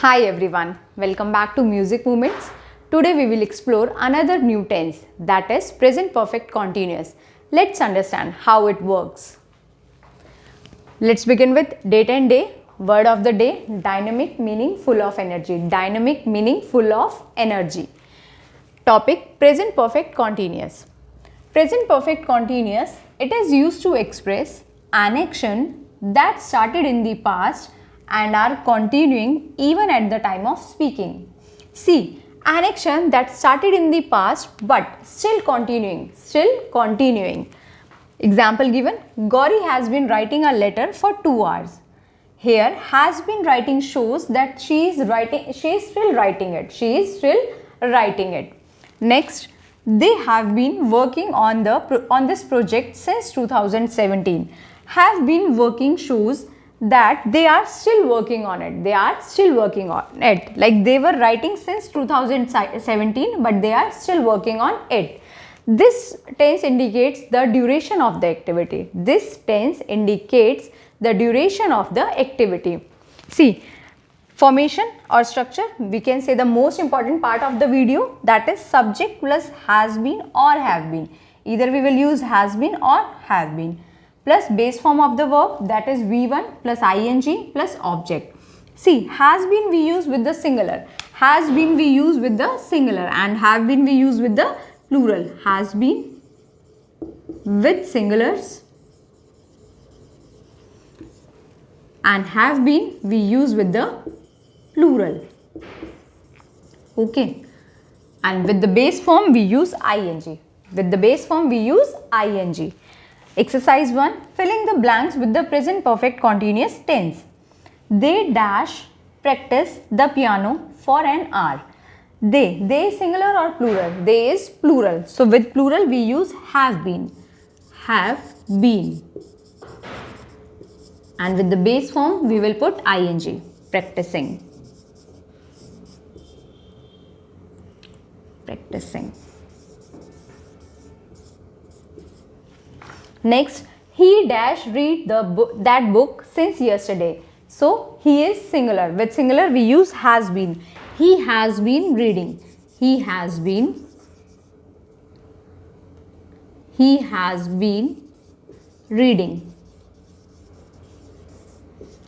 Hi everyone, welcome back to Music Movements. Today we will explore another new tense, that is present perfect continuous. Let's understand how it works. Let's begin with date and day. Word of the day, dynamic meaning full of energy. Dynamic meaning full of energy. Topic, present perfect continuous. Present perfect continuous, it is used to express an action that started in the past and are continuing even at the time of speaking. See, an action that started in the past but still continuing. Example given, Gauri has been writing a letter for 2 hours. Here, has been writing shows that she is still writing it. Next, they have been working on this project since 2017. Have been working shows that they are still working on it. Like they were writing since 2017, but they are still working on it. This tense indicates the duration of the activity. See, formation or structure, we can say the most important part of the video, that is subject plus has been or have been. Either we will use has been or have been, plus base form of the verb, that is V1 plus ing plus object. See, has been we use with the singular, and have been we use with the plural. Has been with singulars and have been we use with the plural. Okay. And with the base form we use ing. Exercise 1. Filling the blanks with the present perfect continuous tense. They dash practice the piano for an hour. They is singular or plural? They is plural. So with plural we use have been. And with the base form we will put ing. Practicing. Next, he dash read that book since yesterday. So he is singular. With singular we use has been. He has been reading. He has been reading.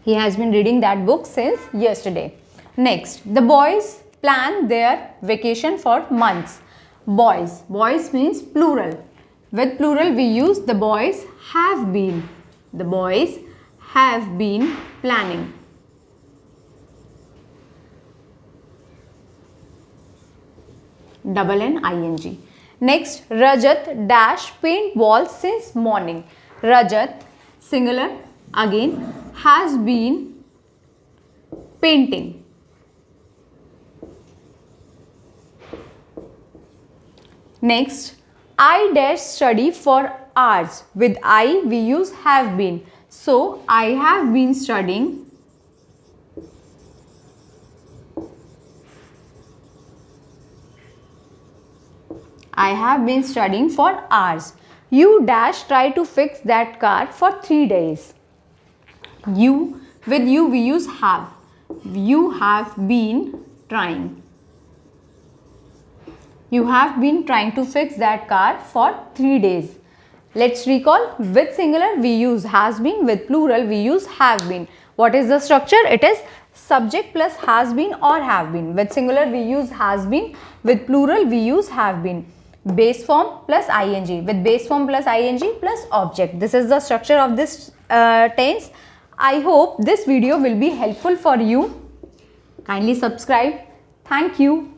He has been reading that book since yesterday. Next, the boys plan their vacation for months. Boys means plural. With plural we use the boys have been. Planning. Double N ing. Next, Rajat dash paintball since morning. Rajat, singular, again, has been painting. Next, I dash study for hours. With I we use have been. So I have been studying for hours. You dash try to fix that car for 3 days. With you we use have. You have been trying. You have been trying to fix that car for 3 days. Let's recall, with singular we use has been, with plural we use have been. What is the structure? It is subject plus has been or have been. With singular we use has been, with plural we use have been. Base form plus ing, with base form plus ing plus object. This is the structure of this tense. I hope this video will be helpful for you. Kindly subscribe. Thank you.